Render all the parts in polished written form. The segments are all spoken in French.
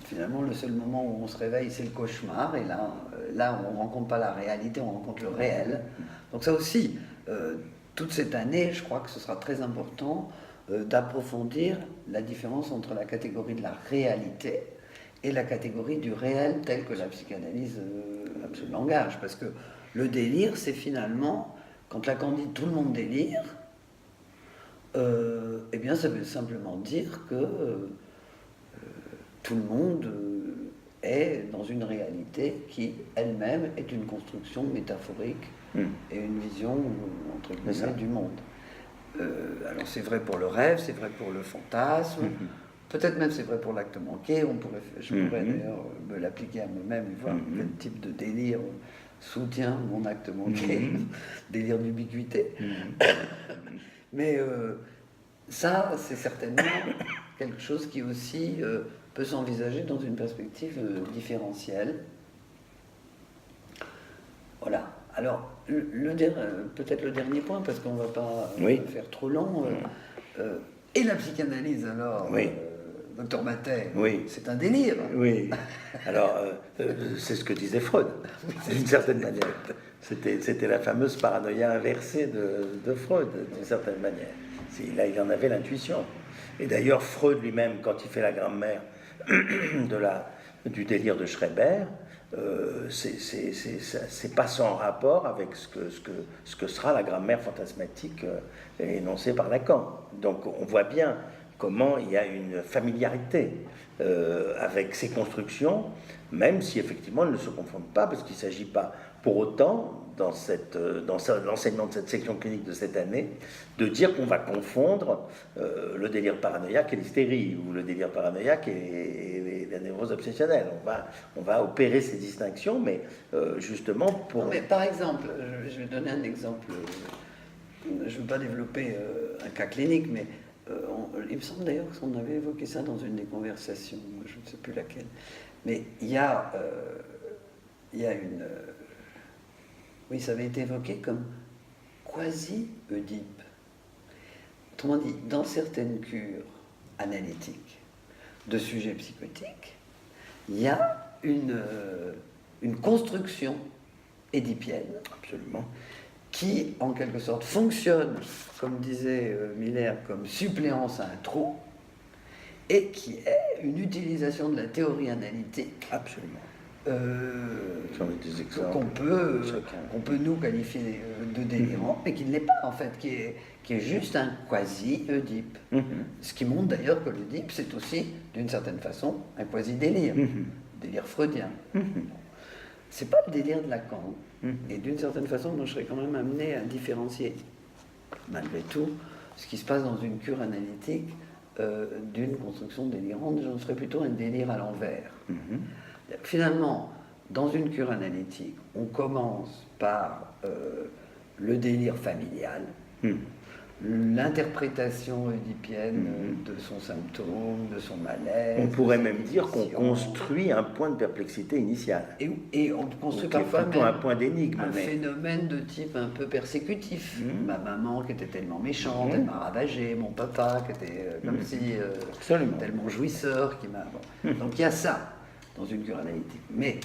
Finalement, le seul moment où on se réveille, c'est le cauchemar, et là on ne rencontre pas la réalité, on rencontre le réel. Donc ça aussi, toute cette année, je crois que ce sera très important d'approfondir la différence entre la catégorie de la réalité et la catégorie du réel telle que la psychanalyse l'engage. Parce que le délire, c'est finalement, quand Lacan dit tout le monde délire, eh bien ça veut simplement dire que tout le monde est dans une réalité qui elle-même est une construction métaphorique et une vision entre guillemets du monde. Alors c'est vrai pour le rêve, c'est vrai pour le fantasme, peut-être même c'est vrai pour l'acte manqué. Je pourrais d'ailleurs me l'appliquer à moi-même et voir quel type de délire soutient mon acte manqué, délire d'ubiquité. Mais ça, c'est certainement quelque chose qui aussi peut s'envisager dans une perspective différentielle. Voilà. Alors, peut-être le dernier point, parce qu'on ne va pas faire trop long. Et la psychanalyse, alors, docteur Matet, c'est un délire. Oui. Alors, c'est ce que disait Freud, d'une certaine manière. C'était la fameuse paranoïa inversée de Freud, d'une certaine manière. Il en avait l'intuition. Et d'ailleurs, Freud lui-même, quand il fait la grammaire du délire de Schreber, c'est pas sans rapport avec ce que sera la grammaire fantasmatique énoncée par Lacan. Donc on voit bien comment il y a une familiarité avec ces constructions, même si effectivement elles ne se confondent pas, parce qu'il ne s'agit pas pour autant, dans l'enseignement de cette section clinique de cette année, de dire qu'on va confondre le délire paranoïaque et l'hystérie, ou le délire paranoïaque et la névrose obsessionnelle. On va opérer ces distinctions, mais justement pour... Non, mais par exemple, je vais donner un exemple, je ne veux pas développer un cas clinique, mais il me semble d'ailleurs qu'on avait évoqué ça dans une des conversations, je ne sais plus laquelle, mais il y a une... Oui, ça avait été évoqué comme quasi-Oedipe. Autrement dit, dans certaines cures analytiques de sujets psychotiques, il y a une construction édipienne, absolument, qui, en quelque sorte, fonctionne, comme disait Miller, comme suppléance à un trou, et qui est une utilisation de la théorie analytique. Absolument. Qu'on peut nous qualifier de délirant, mais qui ne l'est pas en fait, qui est juste un quasi-Oedipe. Ce qui montre d'ailleurs que l'Oedipe, c'est aussi, d'une certaine façon, un quasi-délire, délire freudien. C'est pas le délire de Lacan, et d'une certaine façon, moi je serais quand même amené à différencier, malgré tout, ce qui se passe dans une cure analytique d'une construction délirante. J'en ferais plutôt un délire à l'envers. Finalement, dans une cure analytique, on commence par le délire familial, l'interprétation oedipienne de son symptôme, de son malaise. On pourrait même dire qu'on construit un point de perplexité initiale. Et on construit parfois même un point d'énigme. Un phénomène de type un peu persécutif. Ma maman qui était tellement méchante, elle m'a ravagé, mon papa qui était comme si tellement jouisseur, qui m'a... Bon. Donc il y a ça dans une cure analytique. Mais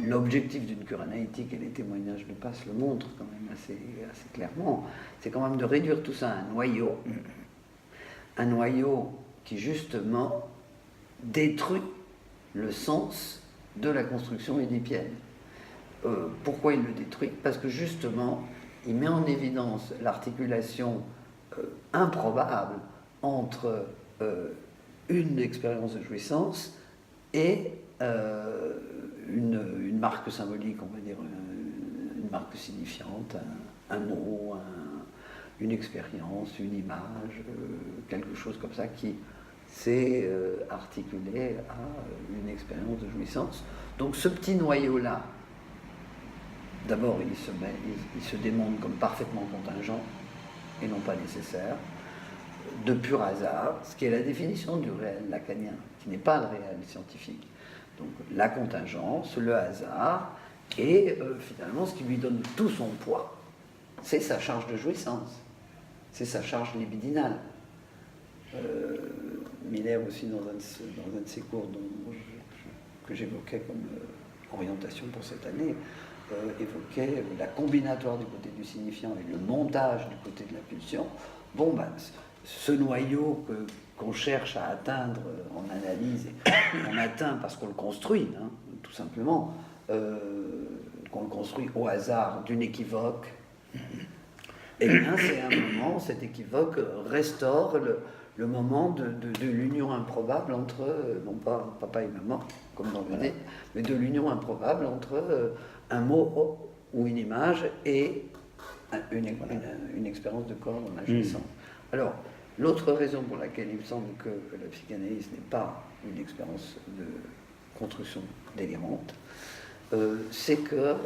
l'objectif d'une cure analytique, et les témoignages de Passe le montrent quand même assez clairement, c'est quand même de réduire tout ça à un noyau qui justement détruit le sens de la construction édipienne. Pourquoi il le détruit? Parce que justement, il met en évidence l'articulation improbable entre une expérience de jouissance et une marque symbolique, on va dire, une marque signifiante, un mot, une expérience, une image, quelque chose comme ça qui s'est articulé à une expérience de jouissance. Donc ce petit noyau-là, d'abord il se démontre comme parfaitement contingent et non pas nécessaire, de pur hasard, ce qui est la définition du réel lacanien, qui n'est pas le réel scientifique. Donc la contingence, le hasard, et finalement ce qui lui donne tout son poids, c'est sa charge de jouissance, c'est sa charge libidinale. Miller aussi, dans un de ses cours que j'évoquais comme orientation pour cette année, évoquait la combinatoire du côté du signifiant et le montage du côté de la pulsion. Bon, ben, ce noyau qu'on cherche à atteindre en analyse, et on atteint parce qu'on le construit, hein, tout simplement, qu'on le construit au hasard d'une équivoque, et bien c'est un moment, cette équivoque restaure le moment de l'union improbable entre, non pas papa et maman, comme dans le dé, mais de l'union improbable entre un mot ou une image et une expérience de corps dans la jouissance. Alors, l'autre raison pour laquelle il me semble que la psychanalyse n'est pas une expérience de construction délirante, c'est que,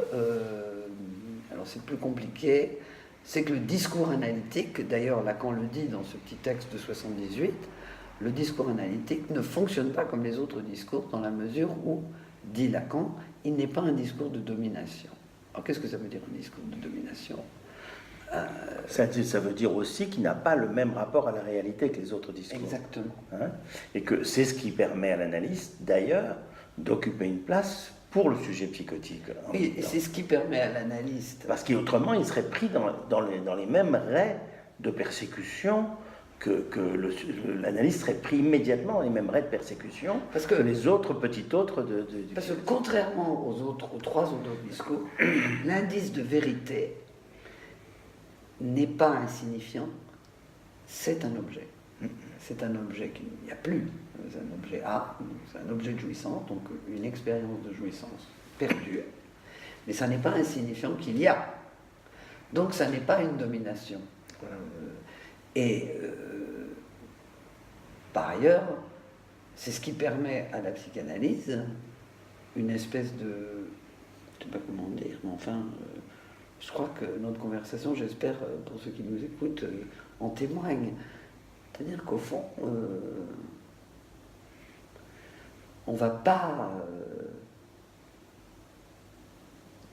alors c'est plus compliqué, c'est que le discours analytique, d'ailleurs Lacan le dit dans ce petit texte de 78, le discours analytique ne fonctionne pas comme les autres discours dans la mesure où, dit Lacan, il n'est pas un discours de domination. Alors qu'est-ce que ça veut dire un discours de domination ? Ça veut dire aussi qu'il n'a pas le même rapport à la réalité que les autres discours. Exactement. Hein, et que c'est ce qui permet à l'analyste, d'ailleurs, d'occuper une place pour le sujet psychotique. Oui, et c'est ce qui permet à l'analyste... Parce qu'autrement, il serait pris dans les mêmes raies de persécution que l'analyste serait pris immédiatement dans les mêmes raies de persécution que les autres petits autres Parce que contrairement aux trois autres discours, l'indice de vérité n'est pas insignifiant, c'est un objet. C'est un objet qu'il n'y a plus. C'est un objet A, c'est un objet de jouissance, donc une expérience de jouissance perdue. Mais ça n'est pas insignifiant qu'il y a. Donc ça n'est pas une domination. Par ailleurs, c'est ce qui permet à la psychanalyse une espèce de... je ne sais pas comment dire, mais enfin... je crois que notre conversation, j'espère, pour ceux qui nous écoutent, en témoigne. C'est-à-dire qu'au fond, on ne va pas,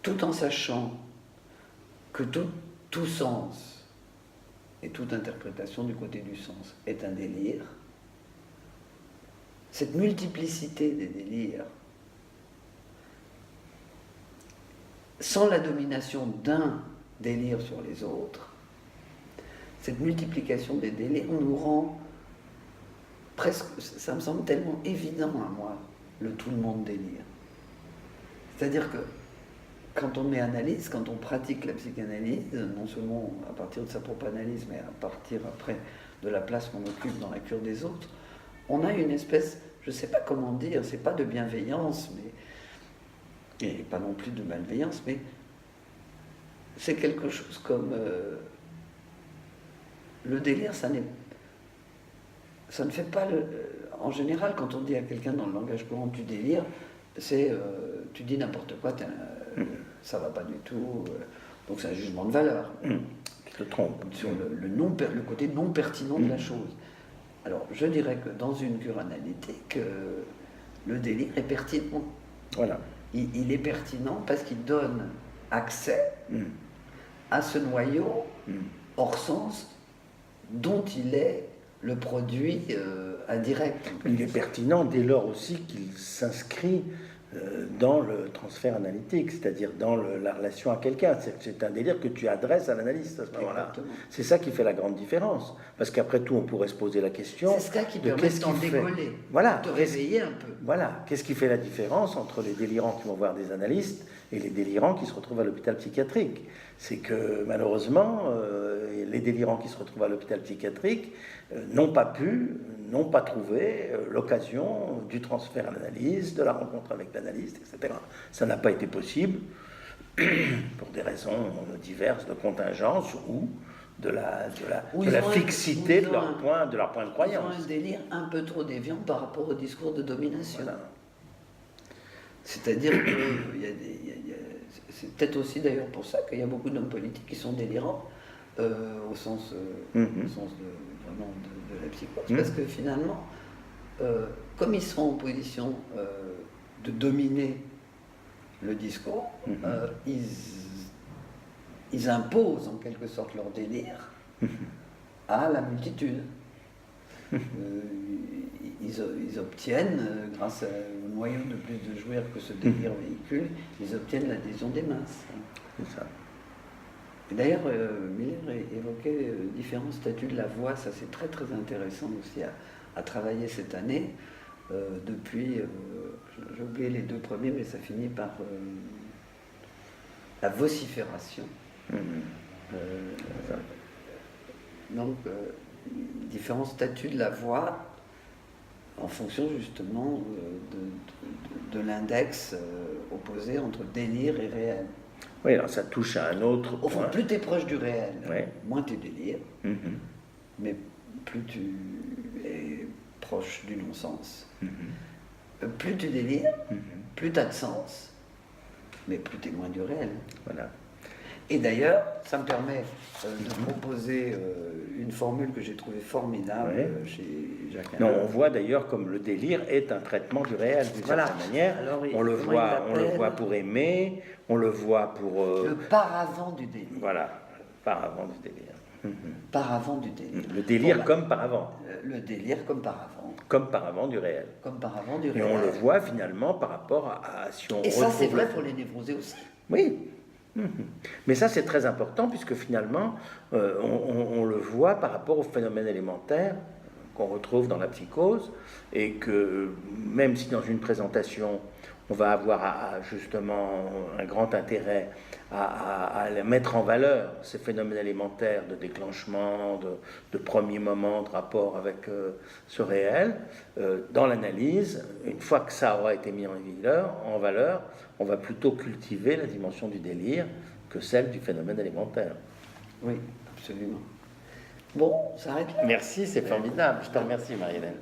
tout en sachant que tout sens et toute interprétation du côté du sens est un délire, cette multiplicité des délires, sans la domination d'un délire sur les autres, cette multiplication des délires nous rend presque, ça me semble tellement évident à moi, le tout le monde délire. C'est-à-dire que quand on est analyste, quand on pratique la psychanalyse, non seulement à partir de sa propre analyse, mais à partir après de la place qu'on occupe dans la cure des autres, on a une espèce, je ne sais pas comment dire, c'est pas de bienveillance, mais et pas non plus de malveillance, mais c'est quelque chose comme le délire, ça ne fait pas en général, quand on dit à quelqu'un dans le langage courant du délire, c'est tu dis n'importe quoi, ça va pas du tout, donc c'est un jugement de valeur. Tu te trompes. Sur le côté non pertinent de la chose. Alors je dirais que dans une cure analytique, le délire est pertinent. Voilà. Il est pertinent parce qu'il donne accès à ce noyau hors sens dont il est le produit indirect. Il est pertinent dès lors aussi qu'il s'inscrit dans le transfert analytique, c'est-à-dire dans la relation à quelqu'un. C'est un délire que tu adresses à l'analyste à ce moment-là. C'est ça qui fait la grande différence. Parce qu'après tout, on pourrait se poser la question... C'est ça qui permet d'en décoller, voilà, de réveiller un peu. Voilà. Qu'est-ce qui fait la différence entre les délirants qui vont voir des analystes et les délirants qui se retrouvent à l'hôpital psychiatrique? C'est que malheureusement, les délirants qui se retrouvent à l'hôpital psychiatrique n'ont pas trouvé l'occasion du transfert à l'analyse, de la rencontre avec l'analyste, etc. Ça n'a pas été possible pour des raisons diverses de contingence ou de la fixité de leur point de croyance. Ils ont un délire un peu trop déviant par rapport au discours de domination. Voilà. C'est-à-dire que c'est peut-être aussi d'ailleurs pour ça qu'il y a beaucoup d'hommes politiques qui sont délirants au sens de la psychose, parce que finalement, comme ils sont en position de dominer le discours, ils imposent en quelque sorte leur délire à la multitude. ils obtiennent, grâce au noyau de plus de jouir que ce délire véhicule, ils obtiennent l'adhésion des masses. C'est ça. Et d'ailleurs, Miller évoquait différents statuts de la voix, ça c'est très très intéressant aussi à travailler cette année. Depuis, j'ai oublié les 2 premiers, mais ça finit par la vocifération. Donc, différents statuts de la voix en fonction justement de l'index opposé entre délire et réel. Oui, alors ça touche à un autre point. Au fond, plus tu es proche du réel, ouais. moins tu délires, mais plus tu es proche du non-sens. Plus tu délires, plus tu as de sens, mais plus tu es loin du réel. Voilà. Et d'ailleurs, ça me permet de proposer une formule que j'ai trouvée formidable chez Jacques Alain. Non, on voit d'ailleurs comme le délire est un traitement du réel d'une certaine manière. Alors, on le voit pour aimer, on le voit pour... le paravent du délire. Voilà, paravent du délire. Paravent du délire. Le délire comme paravent. Le délire comme paravent. Comme paravent du réel. Comme paravent du réel. Et on le voit finalement par rapport à si on... Et ça, c'est vrai pour les névrosés aussi. Oui. Mais ça, c'est très important puisque finalement, on le voit par rapport aux phénomènes élémentaires qu'on retrouve dans la psychose et que même si dans une présentation, on va avoir justement un grand intérêt à mettre en valeur ces phénomènes élémentaires de déclenchement, de premiers moments de rapport avec ce réel, dans l'analyse, une fois que ça aura été mis en valeur, on va plutôt cultiver la dimension du délire que celle du phénomène élémentaire. Oui, absolument. Bon, ça arrête là. Merci, c'est formidable. Je te remercie, Marie-Hélène.